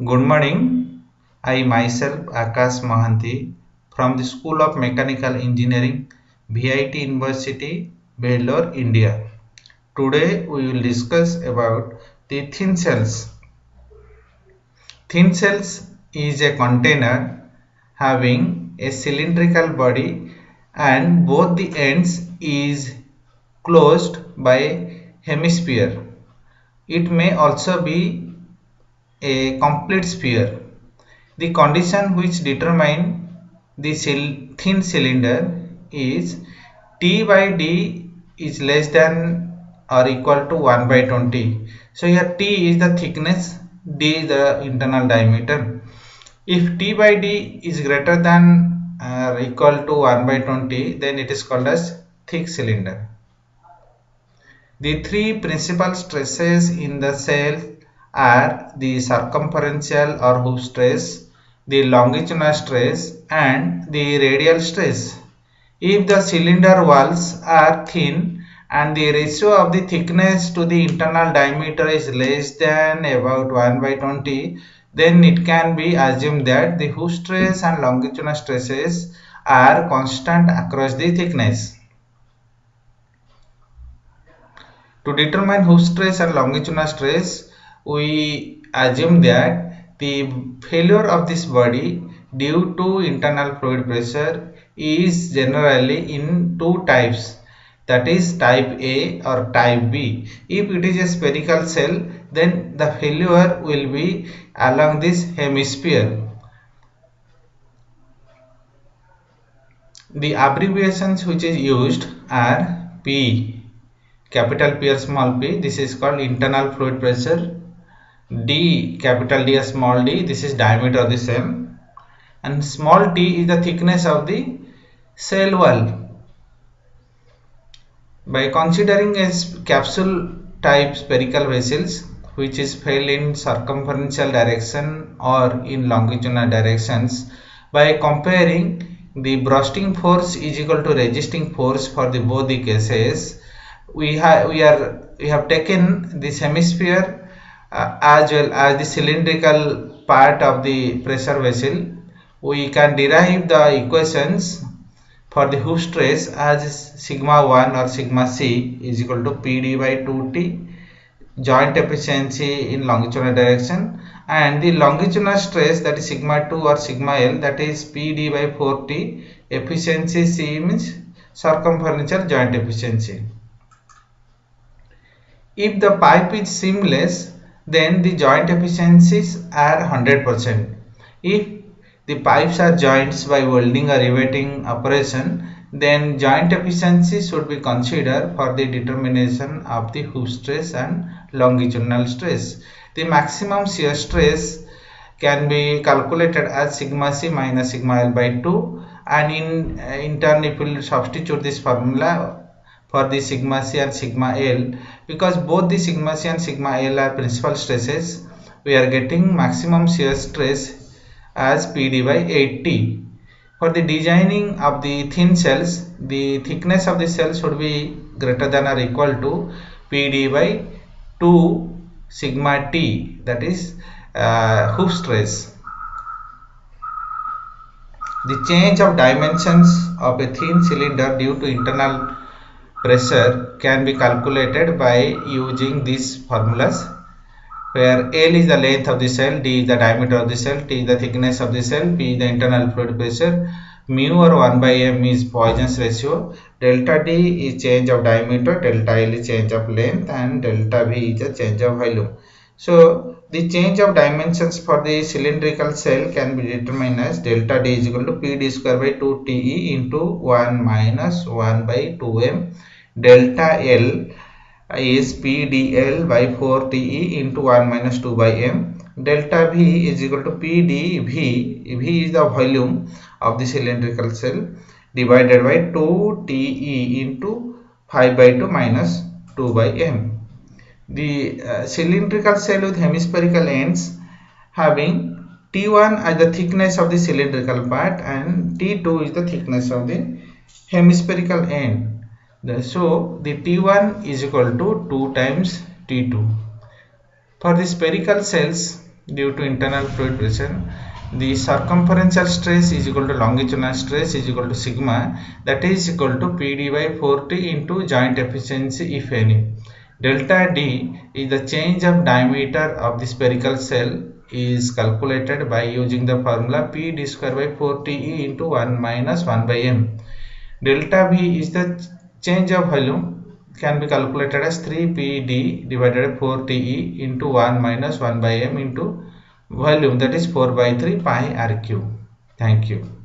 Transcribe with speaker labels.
Speaker 1: Good morning. I myself Akash Mahanti from the School of Mechanical Engineering, VIT University, Bangalore, India. Today we will discuss about the thin cells. Thin cells is a container having a cylindrical body and both the ends is closed by hemisphere. It may also be a complete sphere. The condition which determine the thin cylinder is T by D is less than or equal to 1 by 20. So here T is the thickness, D is the internal diameter. If T by D is greater than or equal to 1 by 20, then it is called as thick cylinder. The three principal stresses in the cell are the circumferential or hoof stress, the longitudinal stress and the radial stress. If the cylinder walls are thin and the ratio of the thickness to the internal diameter is less than about 1 by 20, then it can be assumed that the hoof stress and longitudinal stresses are constant across the thickness. To determine hoof stress and longitudinal stress, we assume that the failure of this body due to internal fluid pressure is generally in two types, that is type A or type B. If it is a spherical cell, then the failure will be along this hemisphere. The abbreviations which is used are P, capital P or small p, this is called internal fluid pressure. D, capital D or small d, this is diameter of the cell, and small t is the thickness of the cell wall. By considering a capsule type spherical vessels which is filled in circumferential direction or in longitudinal directions, by comparing the bursting force is equal to resisting force for the both the cases, we have taken this hemisphere as well as the cylindrical part of the pressure vessel. We can derive the equations for the hoof stress as sigma 1 or sigma c is equal to PD by 2t, joint efficiency in longitudinal direction, and the longitudinal stress, that is sigma 2 or sigma L, that is PD by 4t, efficiency C means circumferential joint efficiency. If the pipe is seamless, then the joint efficiencies are 100%. If the pipes are joints by welding or riveting operation, then joint efficiency should be considered for the determination of the hoof stress and longitudinal stress. The maximum shear stress can be calculated as sigma c minus sigma L by 2, and in turn if we will substitute this formula for the sigma c and sigma L, because both the sigma c and sigma L are principal stresses, we are getting maximum shear stress as PD by 8T. For the designing of the thin cells, the thickness of the cell should be greater than or equal to PD by 2 sigma T, that is hoof stress. The change of dimensions of a thin cylinder due to internal pressure can be calculated by using these formulas, where L is the length of the cell, D is the diameter of the cell, T is the thickness of the cell, P is the internal fluid pressure, mu or 1 by m is Poisson's ratio, delta D is change of diameter, delta L is change of length, and delta V is the change of volume. So the change of dimensions for the cylindrical cell can be determined as delta D is equal to PD square by 2TE into 1 minus 1 by 2m. Delta L is PdL by 4TE into 1 minus 2 by m. Delta V is equal to PdV, V is the volume of the cylindrical cell, divided by 2TE into 5 by 2 minus 2 by m. The cylindrical cell with hemispherical ends having T1 as the thickness of the cylindrical part and T2 is the thickness of the hemispherical end. So the T1 is equal to 2 times T2. For the spherical cells, due to internal fluid pressure. The circumferential stress is equal to longitudinal stress is equal to sigma, that is equal to PD by 4T into joint efficiency if any. Delta D is the change of diameter of the spherical shell is calculated by using the formula PD square by 4TE into 1 minus 1 by m. Delta V is the change of volume, can be calculated as 3PD divided by 4TE into 1 minus 1 by m into volume, that is 4 by 3 pi r cube. Thank you.